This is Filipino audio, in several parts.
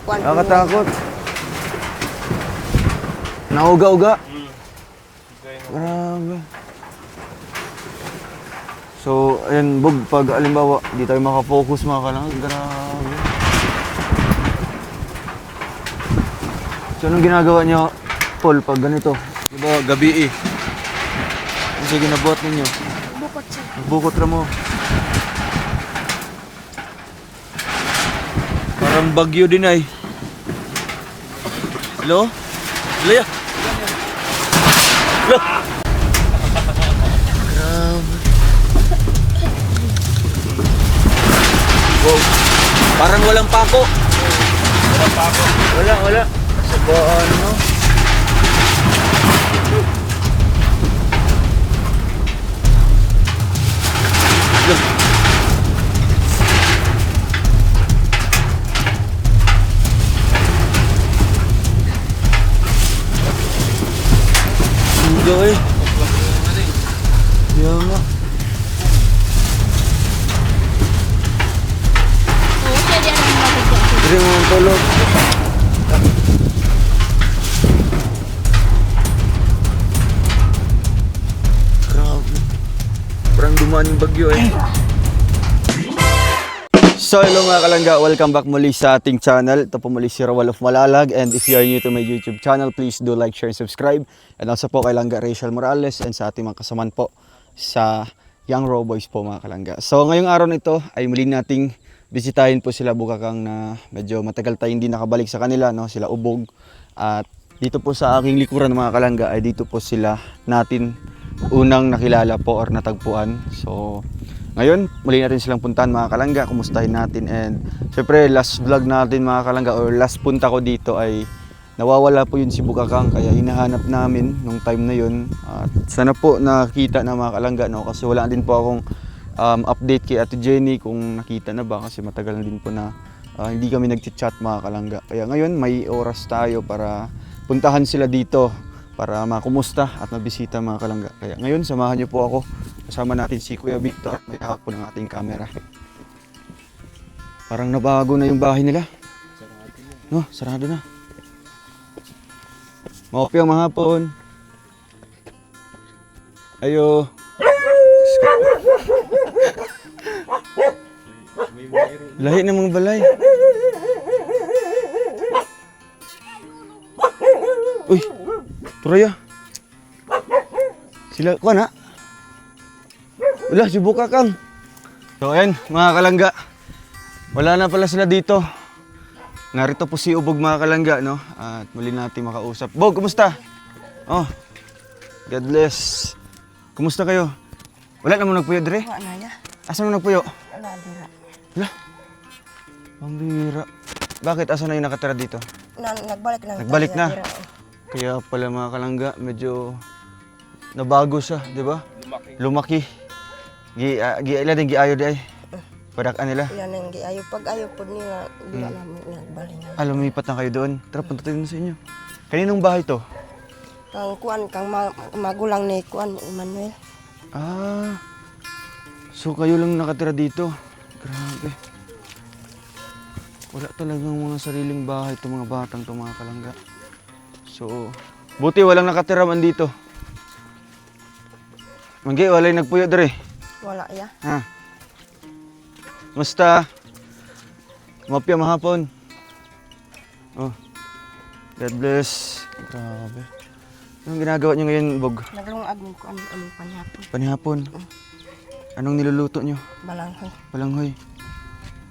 Nakakatakot. Nauga-uga. Grabe. So, ayan, Bog, pag alimbawa, di tayo makafocus mga kalangan. Grabe. So, anong ginagawa niyo, Paul, pag ganito? Diba, gabi eh. Ano siya ginabuhat ninyo? Bukod siya. Nagbukot ra mo. Parang bagyo din ay. Hello? Hello? Hello? Grabe. Wow. Parang walang pako. Walang pako. Wala. Sa baan, no? Enjoy. Iya nga. Oo, pwede ang magiging. Dari mo tulog. Grabe. Parang dumaan yung bagyo eh. So hello mga kalangga, welcome back muli sa ating channel. Ito po muli si Rawal of Malalag, and if you are new to my YouTube channel, please do like, share, and subscribe. And also po kay Langga Rachel Morales and sa ating mga kasamaan po sa Young Raw Boys po mga kalangga. So ngayong araw na ito ay muli nating bisitahin po sila Bukakang na medyo matagal tayong hindi nakabalik sa kanila, no? Sila Ubog. At dito po sa aking likuran mga kalangga ay dito po sila natin unang nakilala po or natagpuan. So ngayon, muli natin silang puntahan mga kalangga, kumustahin natin, and syempre last vlog natin mga kalangga or last punta ko dito ay nawawala po yun si Bukakang, kaya hinahanap namin nung time na yun. At sana po nakita na mga kalangga, no? Kasi wala din po akong update kay Ate Jenny kung nakita na ba, kasi matagal na din po na hindi kami nag-chat mga kalangga. Kaya ngayon may oras tayo para puntahan sila dito para makumusta at mabisita mga kalangga. Kaya ngayon samahan niyo po ako. Kasama natin si Kuya Victor, may hawak po ng ating camera. Parang nabago na yung bahay nila. No, sarado na. Maopyo mahapon. Ayo. Lahi na mga balay. Uy, Turaya. Sila, kuha na. Wala, si Bukakang. So ayan, mga kalangga. Wala na pala sila dito. Narito po si Ubog mga kalangga, no? At muli natin makausap. Bog, kumusta? Oh, God bless. Kumusta kayo? Wala namang nagpuyo, Dre? Wala na ya. Asan mo nagpuyo? Wala, dira. Wala. Pambira. Bakit? Asan na yung nakatira dito? Nagbalik na. Nagbalik na? Dira. Kaya pala mga kalangga, medyo nabago siya, di ba? Lumaki. Giila din giayo di ay. Padak-an nila. Yan ang giayo. Pag ayaw po nila, di na namin nagbalik na. Lumipat na kayo doon. Tara, punta tayo sa inyo. Kaninong bahay to? Kang kuan, kang magulang ni kuan, Emmanuel. Ah, so kayo lang nakatira dito. Grabe. Wala talagang mga sariling bahay itong mga batang itong mga kalangga. So, buti walang nakatira man dito. Manggi, walay nagpuyo dere. Wala ya. Ha? Musta? Mapya mahapon. Oh. God bless. Grabe. Anong ginagawa niyo ngayon, Bog? Naglungag mo kuan among panhapon. Panihapon. Anong niluluto niyo? Balanghoy. Balanghoy.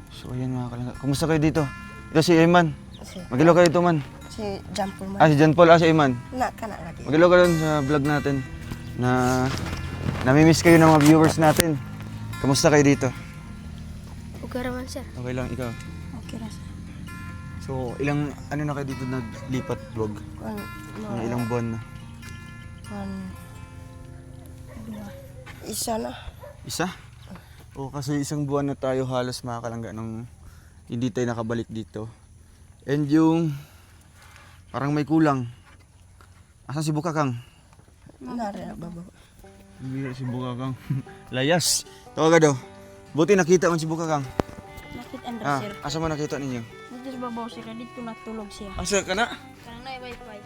So ayan mga kalangga. Kumusta kayo dito? Ito si Eman. Si, Magilo kayo dito man. si Jampol man. Si John Paul. Si Eman. Na ka na lagi. Magilo ka dun sa vlog natin. Na namimiss kayo ng mga viewers natin. Kumusta kayo dito? Okay raman sir. Okay lang, ikaw. Okay ra sir. So ilang ano na kayo dito naglipat vlog? Kuan, Mga ilang buwan na? kuan. Isa na. Isa? O kasi isang buwan na tayo halos mga kalangga nung hindi tayo nakabalik dito. And yung parang may kulang. Asan si Bukakang? Nari na baba. Hindi si Bukakang. Layas. Tawaga daw. Buti nakita mo si Bukakang. Nakit and Ah, sir. asa mo nakita ninyo? Dito sa babaw siya, dito natulog siya. Asa ka na? Kanang na wifi.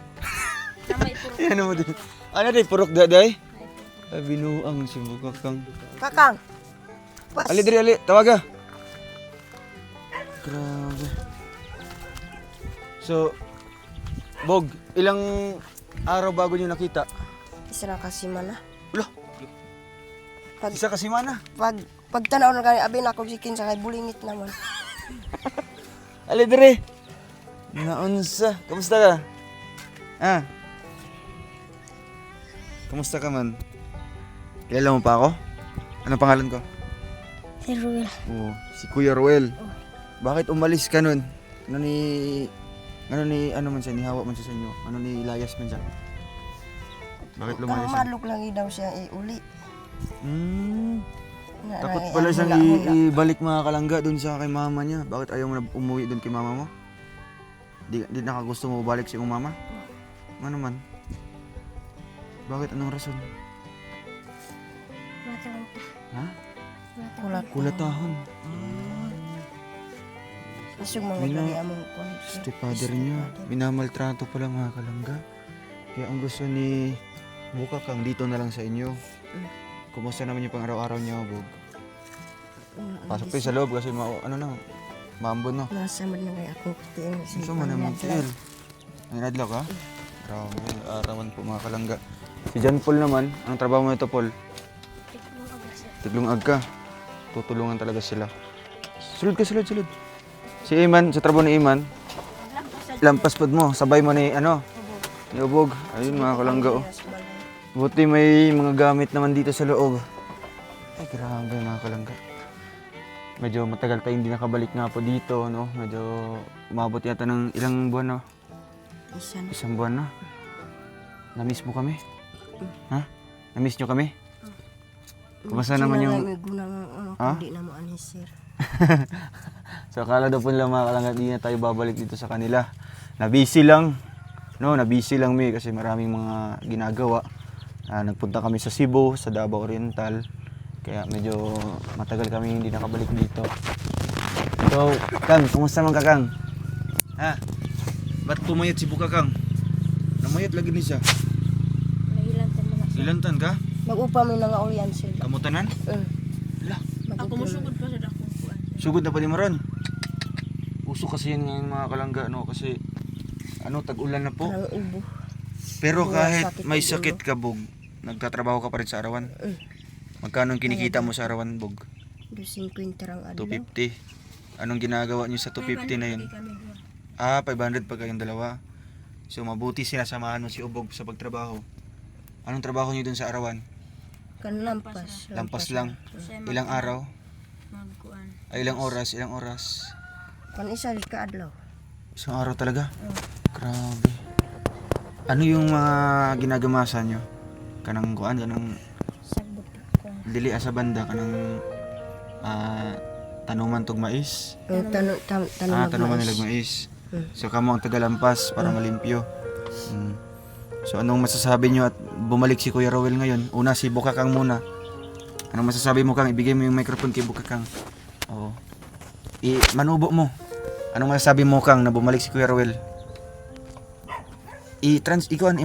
Na may puro. Yan mo din. Ano din, purok daday? Binuang si Bukakang. Kakang. Pas. Ali, diri, ali. Tawaga. Grabe. So, Bog, ilang araw bago niyo nakita? Isa na kasi man na. Ulo, Pag, isa kasi mana. pag tanaw na gani, abin ako sikin sa kay bulingit naman. Ali, diri. Naunsa. Kamusta ka? Ah. Kamusta ka man? Kilala mo pa ako? Anong pangalan ko? Si Ruel. Oo, si Kuya Ruel. Bakit umalis ka nun? Ano man siya, nihawa man siya sa inyo? Ano ni layas man siya? Bakit Ang lumayas siya? maluk lagi daw siya iuli. Takot pala siyang ibalik mga kalangga dun sa kay mama niya. Bakit ayaw mo na umuwi dun kay mama mo? Di nakagusto mo balik si iyong mama? Ano man? Bakit? Anong rason? Matang ta. Ha? Kulat. Kulatahon. Isog mga Mina- gali among kon. Stepfather niya, minamaltrato pala mga kalangga. Kaya ang gusto ni Bukakang dito na lang sa inyo. Kumusta naman yung pang araw-araw niyo, Bog? Pasok kayo sa loob kasi maambon na. Nasa man na kay ako tiin. Gusto mo naman, Tiel. Ang radlaw ka? Grabe, arawan po mga kalangga. Si John Paul naman, anong trabaho mo ito, Paul? Tiglong ag ka. Tutulungan talaga sila. Sulod ka, sulod. Si Iman, sa trabaho ni Iman, lampas pod mo, sabay mo ni ni Ubog. Ayun mga kalangga, oh. Buti may mga gamit naman dito sa loob. Ay, grabe mga kalangga. Medyo matagal tayong hindi nakabalik nga po dito, no? Medyo umabot yata ng ilang buwan, no? Isa na. Isang buwan na. Na-miss mo kami? Ha? Na-miss nyo kami? Kumusta naman yung... May gunang Ha? hindi na mo ani sir. So akala daw po nila mga kalangga, hindi na tayo babalik dito sa kanila. Na-busy lang. No, na-busy lang mi kasi maraming mga ginagawa. Nagpunta kami sa Cebu, sa Davao Oriental. Kaya medyo matagal kami hindi nakabalik dito. So, Kang, kumusta man ka, Kang? Ha? Ba't pumayat si Bukakang? Namayat lagi ni siya. Nahilantan mo na. Ilantan ka? Mag-upa mi nga ulyan sir. Kamutanan? Mm. Ako musugod pa sa dakong kuan. Sugod na pa ni Maron. Uso kasi yan ngayon mga kalangga, no? Kasi, tag-ulan na po. Parang ubo. Pero Wala, kahit sakit may ang sakit ka, Bog, nagtatrabaho ka pa rin sa arawan. Magkano ang kinikita mo sa arawan, Bog? 250 rang adlaw. 250. Anong ginagawa niyo sa 250 na yun? 500 pa kayong dalawa. So mabuti sinasamahan mo si Ubog sa pagtrabaho. Anong trabaho niyo dun sa arawan? Kan lampas. Lampas lang. Ilang araw? Magkuan. Ay, ilang oras? Kan isa di ka adlaw. Isang araw talaga? Grabe. Ano yung mga ginagamasan nyo? Kanang Sagbot ko. dili sa banda, kanang tanuman tog mais? Tanuman nilag mais. So kamo ang tagalampas para malimpyo. So anong masasabi nyo at bumalik si Kuya Rowel ngayon? Una si Bukakang muna. Anong masasabi mo, Kang? Ibigay mo yung microphone kay Bukakang. Oo. Manubo mo. Anong masasabi mo, Kang, na bumalik si Kuya Rowel?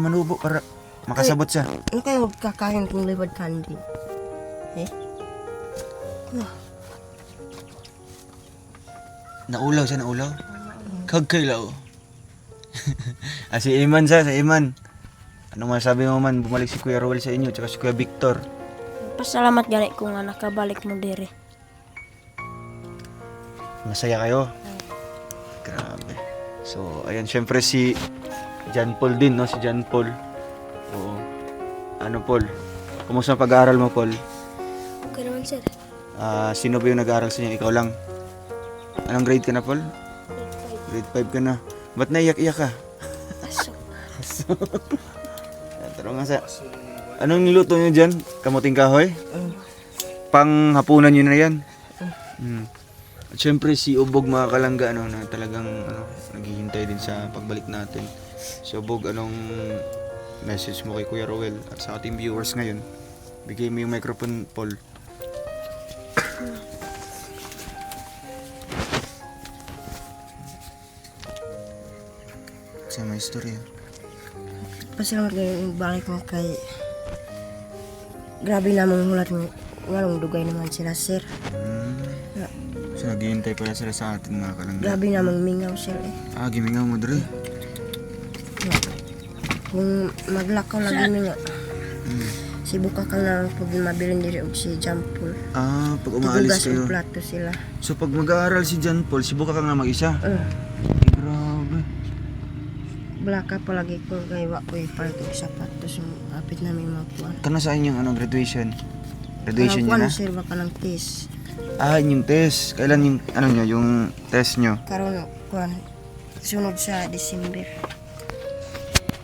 Manubo para makasabot siya. Ano kayo kakain kung libad kandi? Naulaw siya, naulaw? Kagkailaw. Si Iman sa Iman. Anong masasabi mo man, bumalik si Kuya Rowel sa inyo, tsaka si Kuya Victor? Pasalamat gani ko nga nakabalik mo dire. Masaya kayo? Grabe. So, ayan, syempre si John Paul din, no? Si John Paul. Oo. Ano, Paul? Kumusta ang pag-aaral mo, Paul? Okay naman sir. Sino ba yung nag-aaral sa inyo? Ikaw lang? Anong grade ka na, Paul? Grade 5 ka na. Ba't naiyak-iyak ka? Tara nga sa... Anong niluto nyo dyan? Kamuting kahoy? Pang hapunan nyo na yan? At syempre si Ubog mga kalangga, na talagang naghihintay din sa pagbalik natin. So Ubog, anong message mo kay Kuya Rowel at sa ating viewers ngayon? Bigay mo yung microphone, Paul. Sa may istorya. Pasalamat kayo balik mo kay grabe namang hulat mo. Ngalong dugay naman sila sir. So naghihintay pala sila sa atin mga kalangga. Grabe namang mingaw sir eh. Gimingaw mo dre. Kung maglakaw lagi mingaw. Si buka ka na pag mabilin diri og si Jampol. Pag umaalis Tugugas kayo. og plato sila. So pag mag-aaral si John Paul, si Buka ka nga mag-isa? Grabe. Blaka palagi ko kay wa ko palit og sapatos yung apit namin mga kuan. Kana sa inyong graduation? Graduation niya na? Sir baka ng test. Yung test. Kailan yung yung test nyo? Karon kuan sunod sa December.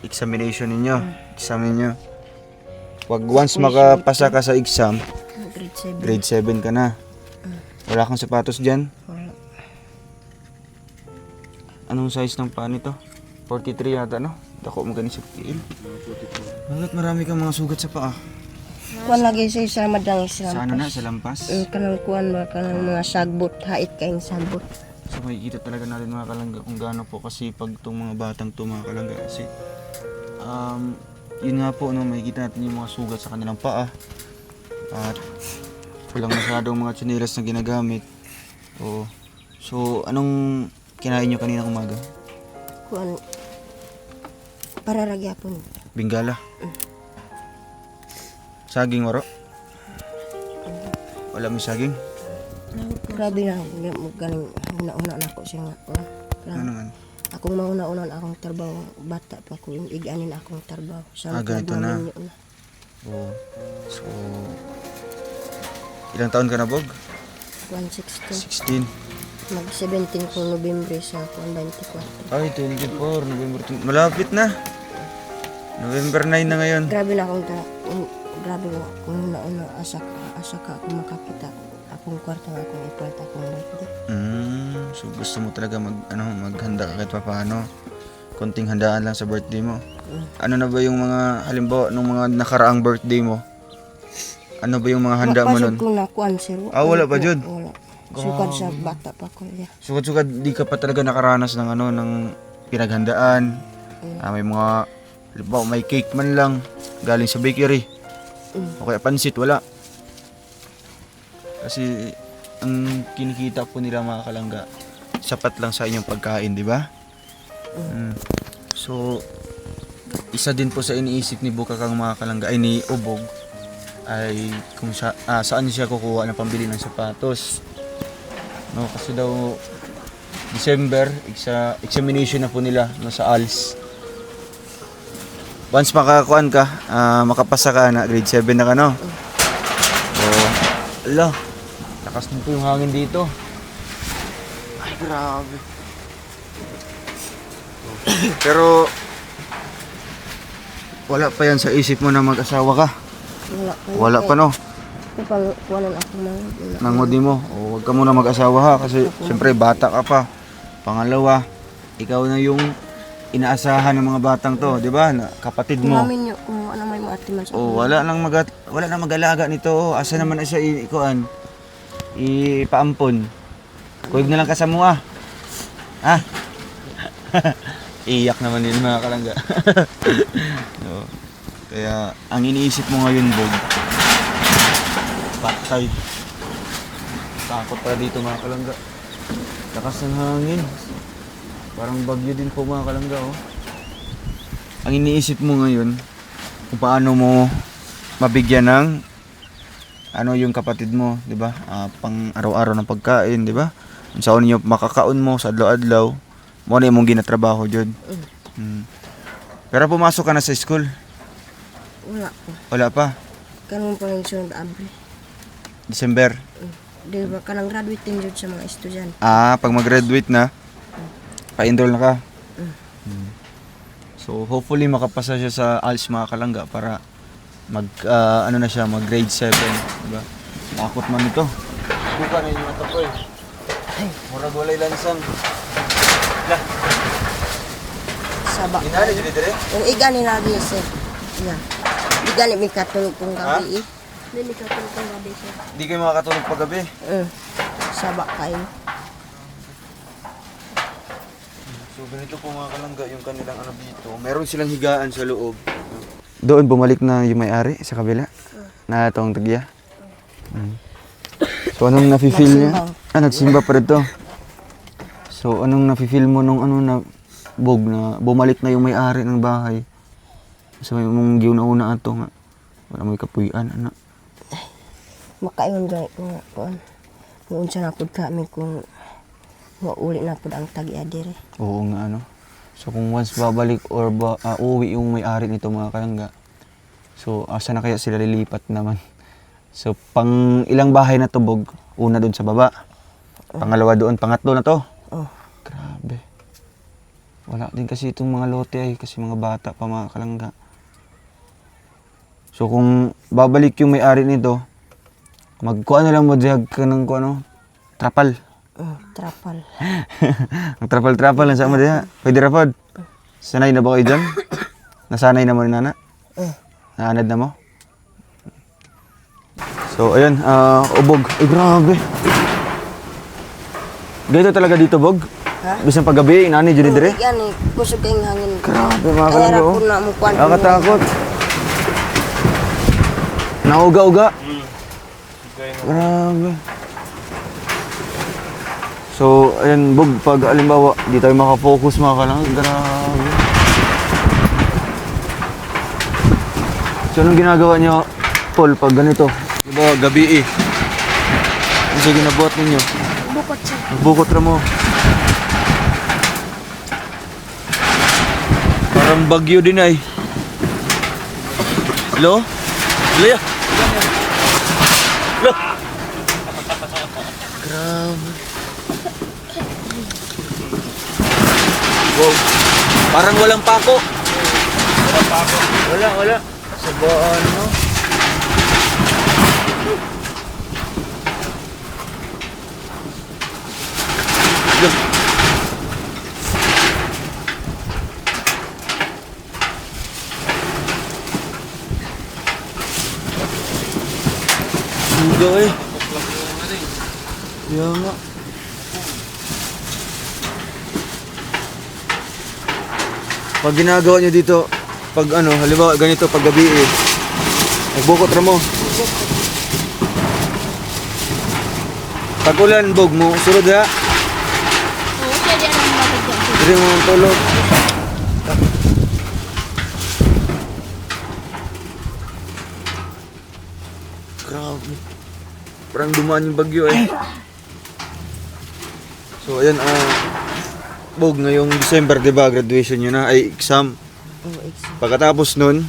Examination ninyo. Exam ninyo. Pag once makapasa ka sa exam, Grade 7. grade 7 ka na. Wala kang sapatos dyan? Wala. Anong size ng paa nito? 43 yata, no? Dako mo ganun sa tiil. Bakit marami kang mga sugat sa paa? Kuan lagi sa isa madang islam. Sa ano na? Sa lampas? Kanang kuan ba kanang mga sagbot, hait kaing sagbot. So makikita talaga natin mga kalangga kung gaano po kasipag itong mga batang to mga kalangga. Kasi yun nga po, no, makikita natin yung mga sugat sa kanilang paa. At walang masyadong mga tsinelas na ginagamit. Oo. So anong kinain nyo kanina umaga? Kuan para ragyapon. Bingala. Saging waro? Wala mo saging? Grabe na galing una-una na ako siya nga. Ano naman? Akong mauna-una na akong trabaho, bata pa ko yung iganin akong trabaho. Ganito na. Oo. So, ilang taon ka na, Bog? 116. 16. Mag-17 ko Nobyembre sa 24. Ay, 24. November 20. Malapit na. November 9 na ngayon. Grabe na akong grabe na kung una-una asa ka ako makakita akong kwarta nga akong ipulit akong birthday. So gusto mo talaga maghanda ka kahit paano. Konting handaan lang sa birthday mo. Ano na ba yung mga halimbawa nung mga nakaraang birthday mo? Ano ba yung mga handa mo nun? Mapasok ko na kuan sir. Wala pa dyan? Wala. Sukad sa bata pa ko. Yeah. Sukad-sukad, di ka pa talaga nakaranas ng ng pinaghandaan. May mga halimbawa may cake man lang galing sa bakery. O kaya pansit, wala. Kasi ang kinikita po nila mga kalangga, sapat lang sa inyong pagkain, di ba? So, isa din po sa iniisip ni Buka kang mga kalangga, ay ni Ubog, ay kung saan siya kukuha ng pambili ng sapatos. No, kasi daw December, examination na po nila sa ALS. Once makakuan ka, makapasa ka na, grade 7 na ka, no? So, ala, lakas na po yung hangin dito. Ay, grabe. Pero, wala pa yan sa isip mo na mag-asawa ka? Wala pa, no? Kapag kuwanan ako Nangodi mo, o huwag ka muna mag-asawa ha, kasi siyempre bata ka pa. Pangalawa, ikaw na yung inaasahan ng mga batang to, di ba? Kapatid mo. namin nyo kung ano may maatiman sa Wala nang mag-alaga nito. Asa naman na siya ipaampon. Kuwag na lang kasamuha. Ha? Iyak naman yun mga kalangga. So, kaya ang iniisip mo ngayon, Bog, patay. Takot pa dito mga kalangga. Lakas ng hangin. Parang bagyo din po mga kalangga, oh. Ang iniisip mo ngayon, kung paano mo mabigyan ng yung kapatid mo, 'di ba? Pang araw-araw ng pagkain, 'di ba? Kung saan niyo makakaon mo sa adlaw-adlaw, mo na imong ginatrabaho jud. Pero pumasok ka na sa school? Wala po. Wala pa. Karon pa rin sunod Abre. December. Di ba kanang graduating jud sa mga estudyante. Pag mag-graduate na, pa-enroll na ka. So hopefully makapasa siya sa ALS mga kalangga para na siya, mag grade 7, diba? Takot man ito. Buka na yung mata ko eh. Murag walay lansang. Saba. Inali dito dire? Yung igani lagi sir. Yeah. Igani may katulog kong gabi eh. Dili ka tulog kang gabi sir. Hindi kayo makakatulog paggabi. Saba kayo. So So ganito po mga kalangga yung kanilang ano dito. Meron silang higaan sa loob. Doon bumalik na yung may-ari sa kabila. Na itong tagya. So anong nafe-feel niya? Nagsimba pa rin to. So anong nafe-feel mo nung ano na bog na bumalik na yung may-ari ng bahay? So may mong giuna-una ato nga. Wala mo kapuy-an ana. Makaingon dahil nga kuan. Kung unsa na pud kami kung mauli na pud ang tagya dire. Oo nga ano. So kung once babalik or uuwi yung may-ari nito mga kalangga. So asa na kaya sila lilipat naman? So pang ilang bahay na to bog? Una doon sa baba. Pangalawa doon, pangatlo na to. Oh. Grabe. Wala din kasi itong mga lote ay kasi mga bata pa mga kalangga. So kung babalik yung may-ari nito, magkuha na lang mo diyag ka ng trapal. Trapal. Ang trapal-trapal lang sa mo diya. Pwede rapod. Sanay na ba kayo dyan? Nasanay na mo ni nana? Naanad na mo? So ayun, ubog. Ay grabe. Ganito talaga dito bog? Ha? Bisan paggabi, inani dyan dire? Yan eh, kusog kayong hangin. Grabe mga Kaya kalangga ra oh. po na mo kuan. Nakakatakot. Nauga-uga. Grabe. So, ayan, bog, pag alimbawa, di tayo makafocus mga kalangga. Grabe. So, anong ginagawa niyo, Paul, pag ganito? Diba, gabi eh. Ano siya ginabuhat ninyo? Bukot siya. Nagbukot ra mo. Parang bagyo din ay. Hello? Hello? Hello? Grabe. Wow. Parang walang pako. Walang pako. Wala. Sa baan, no? Suga eh. Kaya nga. Pag ginagawa nyo dito, pag halimbawa ganito pag gabi eh, nagbukot ra mo. Pag ulan, bog mo, surod ha. Oo, siya diyan ang mabigyan. Hindi mo ang tulog. Grabe. Parang dumaan yung bagyo eh. So ayan, bog ngayong December, di ba, graduation nyo na, ay exam. Pagkatapos nun,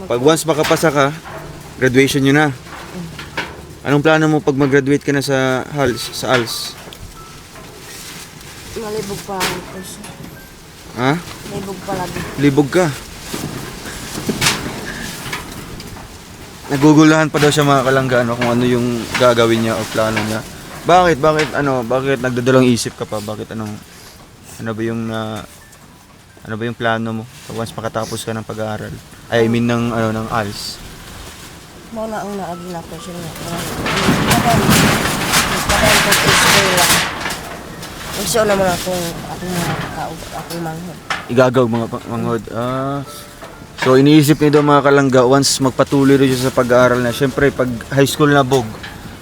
pag once makapasa ka, graduation nyo na. Anong plano mo pag mag-graduate ka na sa ALS? Malibog pa ang kurso. Ha? Malibog pa lagi. Libog ka. Nagugulahan pa daw siya mga kalangga kung ano yung gagawin niya o plano niya. Bakit nagdadalawang isip ka pa? Ano ba yung plano mo pag once makatapos ka ng pag-aaral? I mean ng ALS. Mo na ang naagi na ko siya. Padang ko eskwela. Gusto naman akong manghod. Igagaw mga manghod. So iniisip nito mga kalangga, once magpatuloy rin siya sa pag-aaral na, syempre pag high school na bog,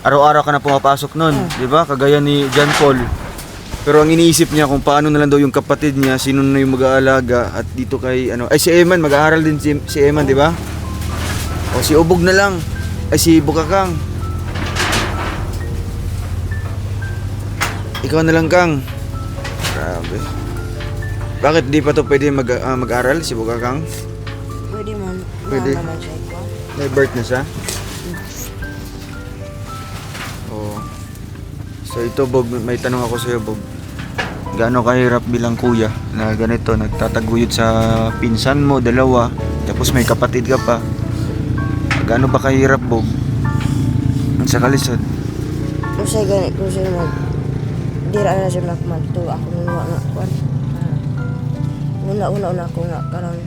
araw-araw ka na pumapasok nun, di ba? Kagaya ni John Paul. Pero ang iniisip niya kung paano na lang daw yung kapatid niya, sino na yung mag-aalaga, at dito kay si Eman, mag-aaral din si Eman, di ba? O si Ubog na lang, si Bukakang. Ikaw na lang, Kang. Grabe. Bakit di pa to pwede mag-aral si Bukakang? Pwede man. Pwede. Naman siya ko. May birth na siya? Oo. So ito, Bob, may tanong ako sa'yo, Bob. Gaano kahirap bilang kuya na ganito, nagtataguyod sa pinsan mo, dalawa, tapos may kapatid ka pa. Gaano ba kahirap, Bob? Ang sa kalisod. Kung siya ganit, kung siya dira na siya nakmanto, ako nung nga kuan. Una ako nga karon.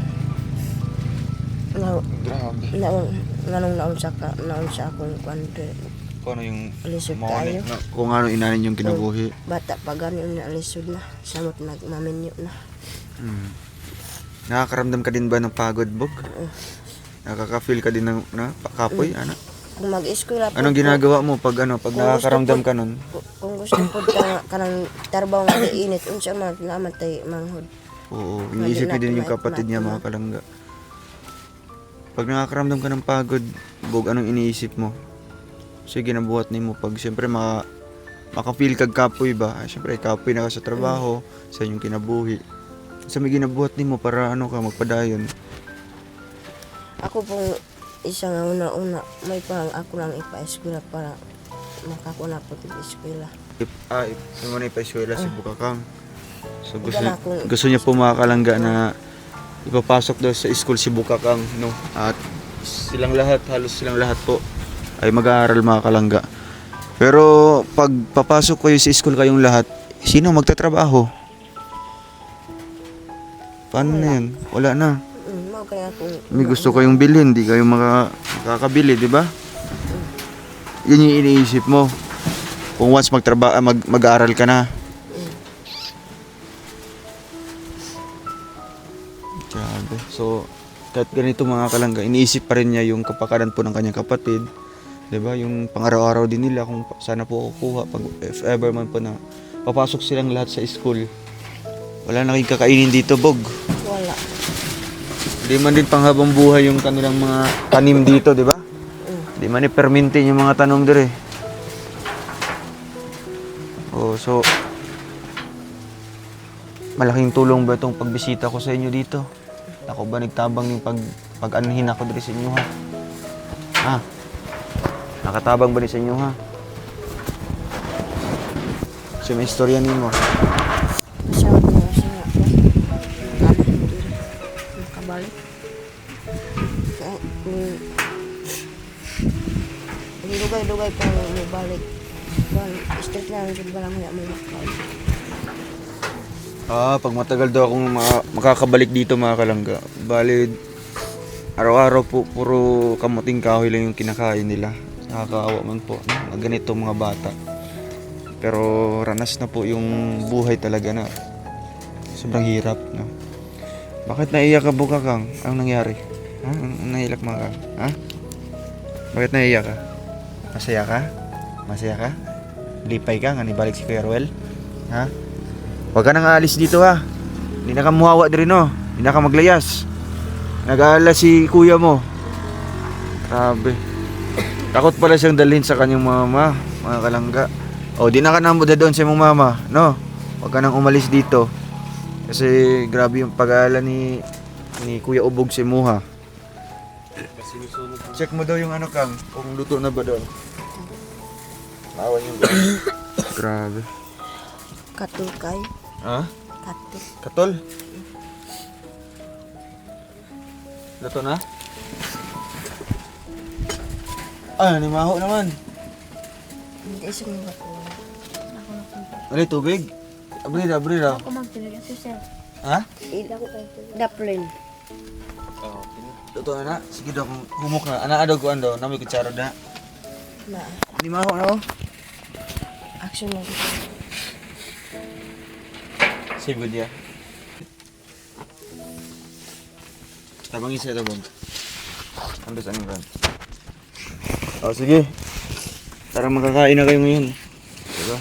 Grabe. Naon siya akong kuan. Kung ano yung Alisod maunit tayo. na, kung ano inanin yung kinabuhi. Bata pa gano'n na alisod na. Samot nagmaminyo na. Hmm. Nakakaramdam ka din ba ng pagod, Bog? Nakaka-feel ka din ng kapoy, ana? Kung mag-eskwela po. Anong ginagawa mo pag pag nakakaramdam ka nun? Kung gusto po kanang tarbaw nga init, unsa man naman tay manghod. Oo, iniisip ko din yung kapatid niya, mga kalangga. Pag nakakaramdam ka ng pagod, Bog, anong iniisip mo? Sige, nabuhat ni mo pag siyempre maka-feel kag kapoy ba? Siyempre, kapoy na ka sa trabaho, sa inyong kinabuhi. Sa may ginabuhat ni mo para ka magpadayon. Ako pong isa nga una-una, may pang ako lang ipa-eskwela para makakuha na po sa eskwela. Yung muna ipa-eskwela si Bukakang. So Akong- gusto niya po mga kalangga na ipapasok daw sa school si Bukakang, no? At halos silang lahat po ay mag-aaral, mga kalangga. Pero pag papasok kayo sa school kayong lahat, sino magtatrabaho? Paano na yan? Wala na. Mau kaya akong May gusto kayong bilhin, di kayo makakabili, di ba? Yun yung iniisip mo. Kung once mag-aaral ka na. Grabe. So, kahit ganito, mga kalangga, iniisip pa rin niya yung kapakanan po ng kanyang kapatid. 'Di ba? Yung pang-araw-araw din nila kung sana po kukuha pag if ever man po na papasok silang lahat sa school. Wala na kayong kakainin dito, Bog. wala. Di man din panghabang buhay yung kanilang mga tanim dito, 'di ba? Di man permintin yung mga tanom dire. Oh, so malaking tulong ba itong pagbisita ko sa inyo dito? Ako ba nagtabang yung pag-anuhin ako diri sa inyo, ha? Ha? Nakatabang ba ni sa inyo, ha? Kasi may istorya nimo. Masyawat na kasi nga po. Kala hindi makabalik. Kaya, lugay-lugay pa may balik. Straight lang, hindi ba lang may makabalik. Pag matagal daw akong makakabalik dito, mga kalangga. Bali, araw-araw po, puro kamuting kahoy lang yung kinakain nila. Nakakaawa man po, no? Ganito mga bata. Pero ranas na po yung buhay talaga na sobrang hirap, no? Bakit naiyak ka, Bukakang? Anong nangyari? Ha? Anong naiyak, mga ka? Ha? Bakit naiyak ka? Masaya ka? Masaya ka? Lipay ka nga nibalik si Kuya Ruel? Ha? Huwag ka nang aalis dito, ha? Hindi na ka muhawa din, no? Hindi na ka maglayas. Nag-aalala si kuya mo. Grabe. Takot pala siyang dalhin sa kanyang mama, mga kalangga. O, di na ka nang doon sa mong mama, no? Huwag ka nang umalis dito. Kasi grabe yung pag-aalala ni Kuya Ubog si Muha. Check mo daw yung Kang, kung luto na ba doon. Maawan yung grabe. Katulkay. Ha? Katul. Katol? Luto na? Nimaho naman. Hindi siya mga katulkay. Ako na Ano tubig? Abrira. Ako magtinaga si sir. Ha? Daplin. Luto na na? Sige daw, kung humok na. Ano ko ando? Namoy kutsara na. Na. Nimaho na, oh. Action lang. Save good ya. Tabangin sa tabong. Ambes anong brand? Oh, sige. Tara, makakain na kayo ngayon. Diba?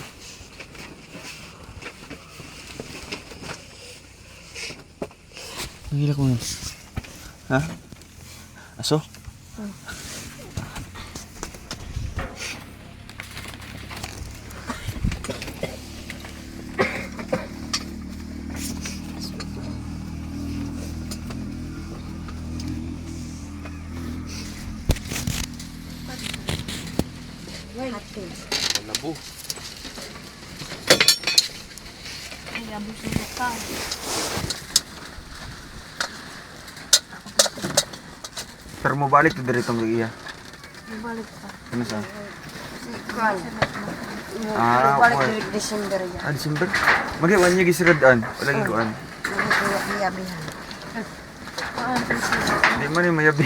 Ang hilak mo yun. Ha? Aso? Labo. Ay, labos ng buka. Pero mo balik to dito ng iya. Nabalik pa. Ano sa? Kwan. Balik Balik ng December yan. December. Magiwan niya gisiradaan. Wala gikuan. Nagkuha niya bihan. Hindi man yung mayabi.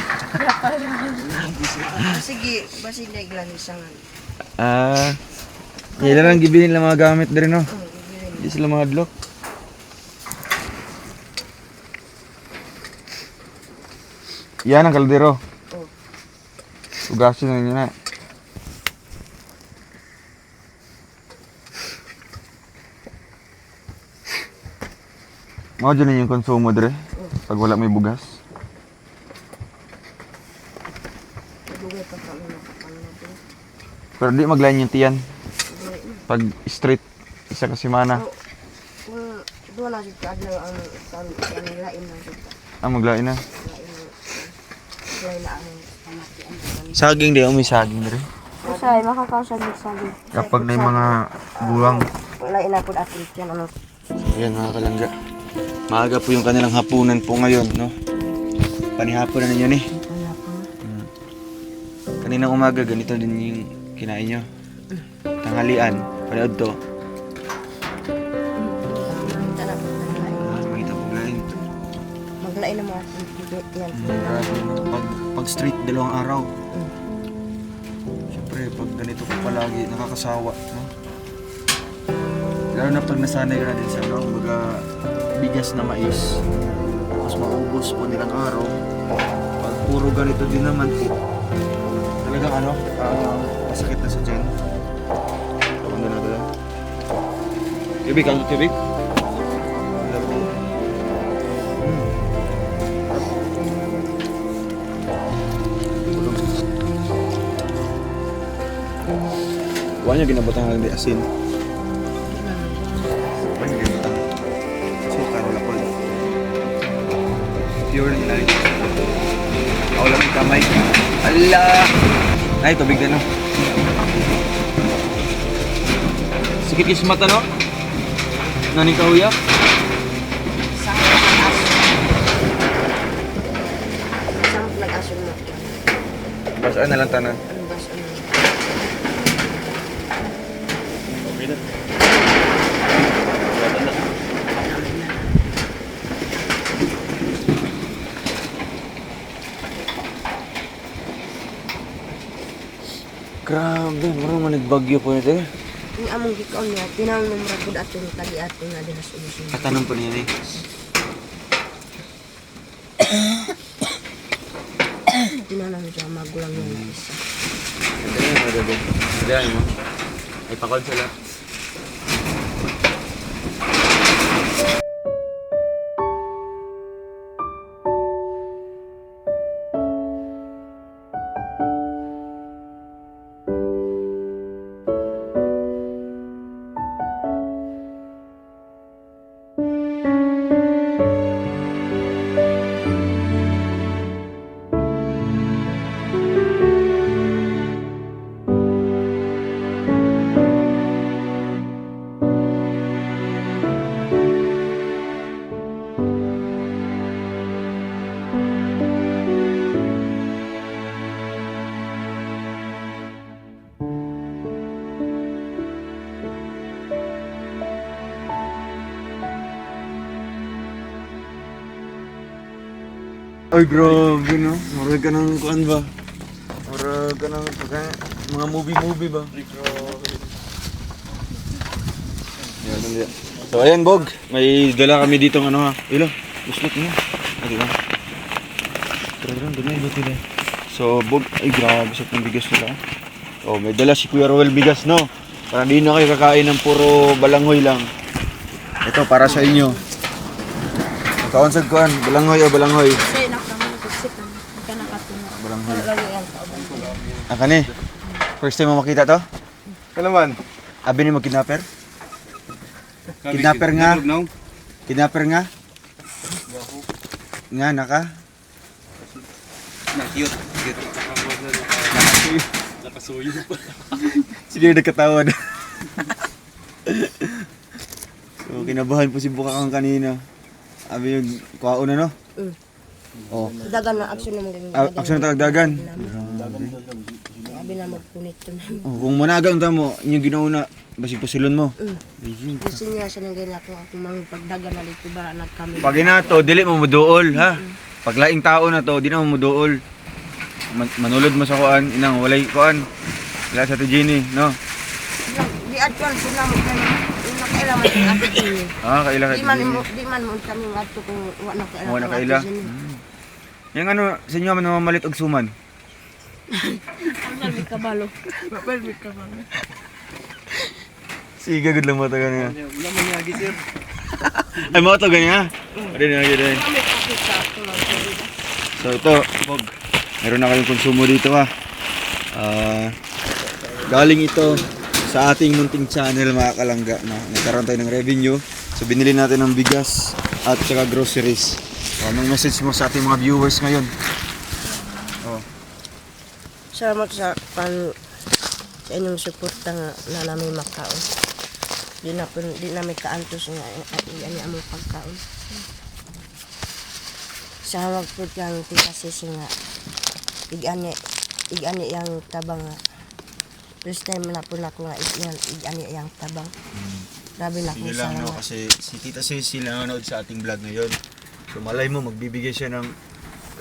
Sige, basi lang isang Ah, yan lang gibinin lang mga gamit din no. Hindi sila mga hadlok. Yan ang kaldero. Oh. Ugasin na niya na. Mga dyan yung konsumo dre. Pag wala may bugas. Dugay pa kami nakapanglabi. Pero di maglain yung tiyan. Pag straight, isa ka semana. Kung doon na siya kaadlaw ang lain na siya. Maglain na. Lain na ang pamatian. Saging di, may saging dre. Kasi makakasagit sagit. Kapag na yung mga buwang. Lain na po atin yan. Ano? Ayan mga kalangga. Maaga po yung kanilang hapunan po ngayon, no? Panihapon na ninyo ni. Wala po na. Kaninang umaga, ganito din yung kinain nyo. Tanghalian, panood to. Makita na po na lain. Makita po lain. Maglain na mga tibit yan. Pag street, 2 araw. Siyempre, pag ganito po palagi, nakakasawa, no? Lalo na pag nasanay ka na din sa, no? Baga, bigas na mais. Mas maubos po nilang araw. Pag puro ganito din naman po, talagang ano, masakit na sa tiyan. Tawag na natin lang. Tibig, ang tibig? Wala po. Huwag niya ginabotang lang di asin. Huwag niya ginabotang. Sukar, wala po. Pure lang lang. Ako lang yung kamay. Ala! Ay, tubig na no. Sikit yung mata no? Naning kauya? Isang nag-asun mo. Basaan na lang tanan. Ano ba sa ano? Okay na. Grabe, marunong man nagbagyo po nito eh. Yung among gikaon niya, tinang numra po ato ni tali ato nga din sa ulisin. Katanong po niya eh. Tinanang siya magulang yung isa. Madali, madali. Madali mo. Ay, pakod sila. Ay, grabe no. Marag ka ng kuan ba? Marag ka ng mga movie ba? Ay, grabe. Yan. So, ayan, Bog. May dala kami dito ng ano ha. Ilo, gusto mo. Adi ba? Pero dumi ba tila? So, Bog, ay grabe sa itong bigas nila. Oh, may dala si Kuya Roel bigas, no? Para di na kayo kakain ng puro balanghoy lang. Ito, para sa inyo. Kaon sa kuan, balanghoy o balanghoy? Kasi nakamang kusipan. Ka nakatuna. Balanghoy. Lagi yan. Kani, first time mo makita to? Kalaman. Abi ni mo kidnapper? Kidnapper nga. Kidnapper nga? Nga, naka? Cute. Cute. Nakasuyo pa. Sige, nagkatawad. So, kinabahan po si Bukakang kanina. Abi yung kuwaon na, no? Oh. Dagan na action naman ganyan. Action na talagdagan. Sabi na magpunit to na. Oh, kung managang mo, inyong ginauna, basi pasilon mo. Gusto niya siya nang ganyan ako mga pagdagan na dito ba anak kami. Pag inato, dili mo muduol, ha? Paglaing tao na to, di na mo muduol. Manulod mo sa kuan, inang walay kuan. Wala sa Jenny, no? Di adwan ko na mo ganun. Nakailangan ko ato ini. Kaila ka Di man Jenny. di man mo kami ngadto kung wa na kailangan. Wala kaila. Yung ano, sa inyo man mamalit og suman. Ang kabalo. Mapalbit kabalo. Sige, good lang mo ito ganyan. Wala man niya agi sir. Ay, mo ito ganyan. Pwede na ganyan. So ito, Pog, meron na kayong konsumo dito ha. Galing ito sa ating munting channel mga kalangga na nagkaroon tayo ng revenue. So binili natin ng bigas at saka groceries. Anong message mo sa ating mga viewers ngayon? Salamat sa sa inyong suporta nga na namin makaon. Di na may kaantos nga ani amo pagkaon. Salamat po kang Tita Sisi nga igani yang tabang nga. First time na po nako nga igani yang tabang. Grabe na Sige ko lang no, salamat. kasi si Tita Cecil nanonood sa ating vlog ngayon. So malay mo magbibigay siya ng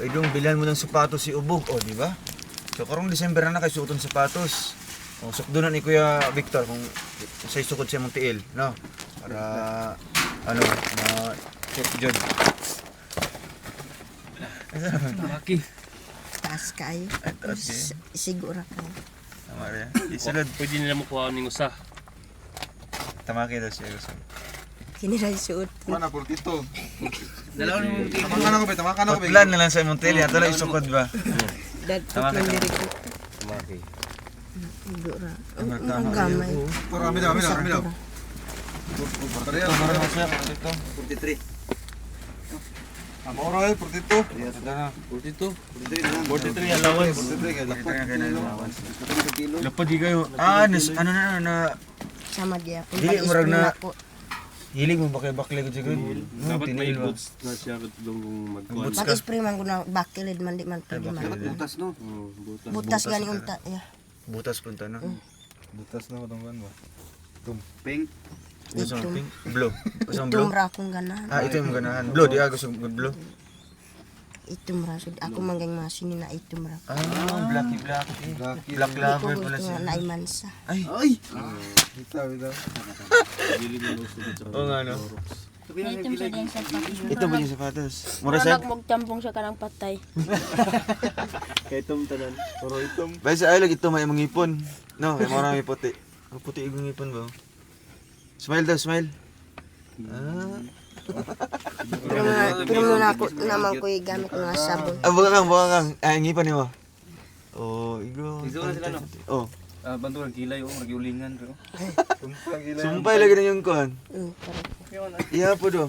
ay dong bilhan mo ng sapatos si Ubog, di ba? So karong December na kay suoton sapatos. O sukdunan ni Kuya Victor kung say sukod siya mong tiil, no? Para ano, ma check jud. Maki. Taas kayo. taas kayo. Siguro ka. Tama rin. Isunod. Pwede nila mo kuha ning usa. Tama kita siya. Kini ra suot. Mana portito? Dalaw ni mo Tamakan ako ba? Tamakan ako ba? Pagplan na lang sa imong tiil, ato lang isukod ba? Dad Tama ka. ko diri ko. Maki. Siguro. Tama, Ang tama. gamay. Pura, mila. Ito, marang siya. Ito. 43. Ang oral, portito. Ito na. 42. 43 allowance. 43 kay Ito na kayo na lumawan. kilo. Lapad di kayo. Ano na, Sama dia ako. Dili, murag na- Ako. hilig mo ba kayo bakli ko siguro? Dapat may Tiniil ba? boots na siya kung magkuhan. Boots ka. Pag-spray man ko na bakilid man di man pwede man. Butas no. Butas. Butas gani unta. Yeah. Butas punta na. Butas na matong ba? Tumping. Gusto Itum. mo pink? Blue. Gusto mo blue? Itum ra akong ganahan. Ito yung ganahan. Blue, di gusto mo blue. Itum ra. So, ako manggay masini na itum ra. Blacky. Black Di ko lover gusto pala nga siya. naimansa. Ay, Bitaw. Dili mo gusto sa. oo nga no. Item sa din sa patis. Ito ba yung sapatos? Mura Mura siya? magtampong siya kanang patay. Kay tum tanan. Puro itom. Bahay sa aylag, ito may mga ngipon. No, may marami puti. Ang puti yung ngipon ba? Smile daw, smile. Pero muna ako naman ko gamit nga sabon. Baka kang. Ngipon niyo mo. Oh, igo. Igo na sila, no? Oh, Bantu ang kilay o magiulingan pero. Tumpang gila. sumpay lagi na yung kuhan. Pero Iya po do.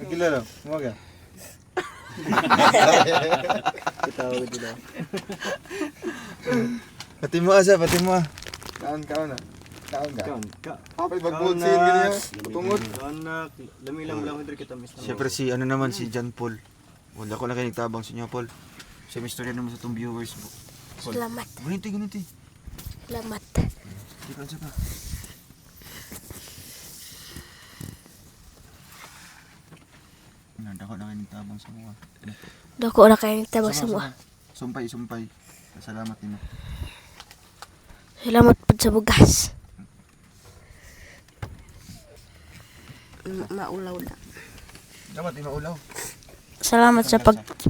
Gila lang. Umaga. Kitawag dito. Pati mo asa, pati mo. Kaon na. Kaon ka. Ka. Kapay magbulsin ganyan. Tungod. Anak, dami lang diri kita miss. Siyempre si ano naman si John Paul. Wala ko na kayo nagtabang sa inyo Paul. Siya may istorya naman sa itong viewers mo. Paul. salamat. Ganito. Salamat. Sige pa. Nanda ko na kayo nagtabang sa mga. Dako na kayo nagtabang sa mga. Sumpay. Salamat din. Salamat po sa bugas. Maulaw na. Dapat di maulaw. Salamat sa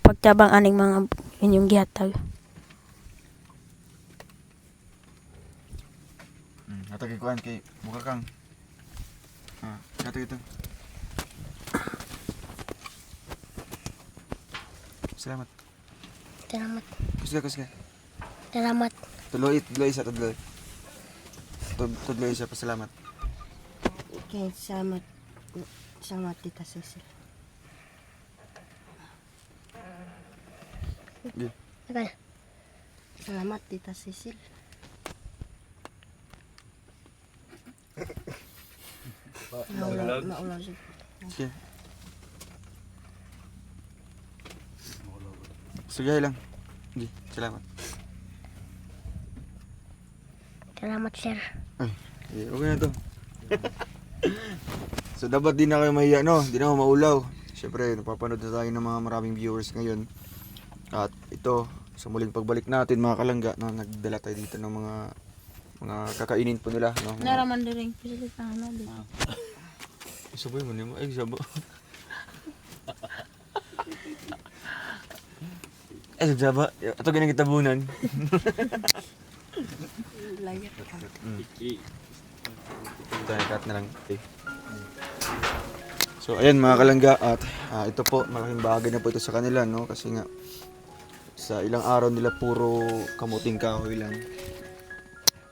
pagtabang aning mga inyong gihatag. Hatag ikuan kay mukha kang. Hatag ito. Salamat. Salamat. Kusga. Salamat. Tuloy isa. Tuloy isa pa salamat. Okay, salamat. Salamat Tita Cecil. Okay. Okay. Salamat Tita Cecil. Maulaw siya. Okay. Sige lang. Okay, salamat. Salamat sir. Okay na to. So dapat di na kayo mahiya no, di na ako maulaw. Siyempre, napapanood na tayo ng mga maraming viewers ngayon. At ito, sa muling pagbalik natin mga kalangga, no, nagdala tayo dito ng mga kakainin po nila. No? Naraman din yung ano dito. Sabay mo nimo. Ay, sabo. Ay, saba. Ito ganang kitabunan. Layat ka. Ito, cut na lang. Okay. So, ayan mga kalangga. At ito po, malaking bagay na po ito sa kanila, no? Kasi nga, sa ilang araw nila puro kamuting kahoy lang.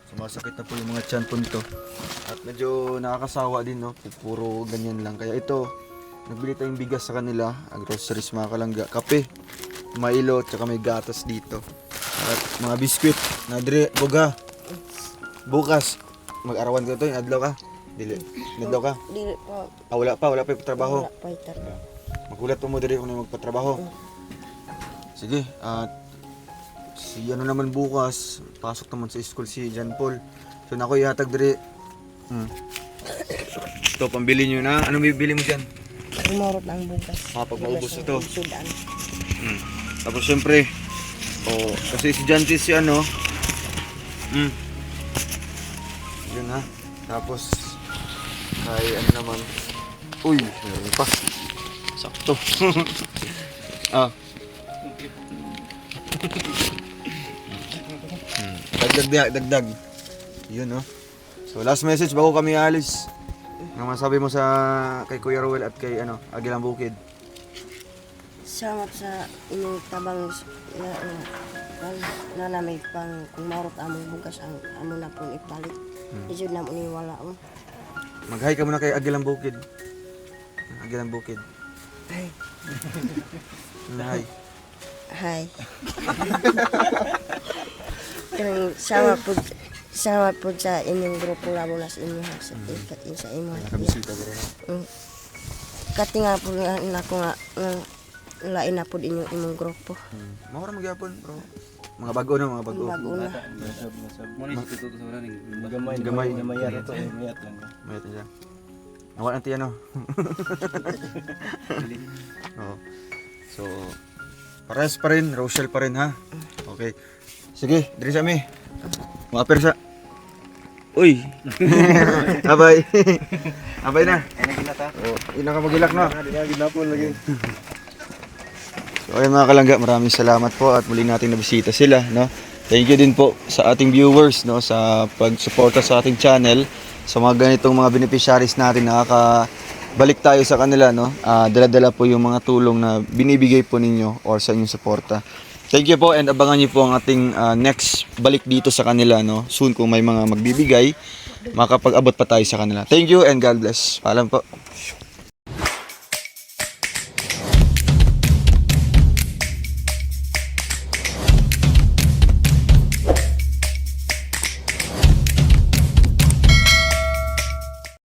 Sumasakit na po yung mga tiyan po nito. At medyo nakakasawa din, no? Puro ganyan lang. Kaya ito, nagbili tayong bigas sa kanila. Ang groceries mga kalangga. Kape, Milo, tsaka may gatas dito. At mga biskwit. Nadre, boga. Bukas, mag-arawan ka ito. Adlaw ka. Dili. Adlaw ka. Dili po. Wala pa yung trabaho. Wala pa ito. Magulat po mo diri kung ano magpatrabaho. Sige, at si ano naman bukas, pasok naman sa school si John Paul. So nako ihatag diri. Ito, pambili nyo na. Ano bibili mo dyan? Kumorot ang bugas. Pag maubos ito. Sudan. Tapos syempre, kasi si John si ano, yun ha. Tapos, kay ano naman, uy, meron pa. Sakto. Dagdag. Yun, no? So, last message bago kami alis. Ano masabi mo sa kay Kuya Rowel at kay Agilang Bukid? Salamat sa inyong tabang na namin pang kumarot among bugas ang amo na pong ipalit. Isod na mo ni wala mo. Mag-hi ka muna kay Agilang Bukid. Agilang Bukid. Hi. Hi. Hi. Kanang sama po sa inyong grupo labo na sa inyo sa inyo. Nakabisita ka rin. Kati nga po na ko nga lain na po inyong grupo. Mahura magyapon, bro. Mga bago na, mga bago. Bago na. Muna sa tuto sa raning. Gamay. Gamayar ito. Mayat lang. Mayat niya. Nawala ang tiyan, no? Oo. So, pares pa rin, Rochelle pa rin, ha? Okay. Sige, diri sa mi. Mga persa. Uy! Abay! Abay na. Yun na ka magilak, no? Ginapon lagi. So ayun mga kalangga, maraming salamat po at muli nating nabisita sila, no? Thank you din po sa ating viewers, no, sa pagsuporta sa ating channel, sa mga ganitong mga beneficiaries natin, nakakabalik tayo sa kanila, no? Dala-dala po yung mga tulong na binibigay po ninyo or sa inyong suporta. Thank you po and abangan niyo po ang ating next balik dito sa kanila, no? Soon kung may mga magbibigay, makapag-abot pa tayo sa kanila. Thank you and God bless. Paalam po.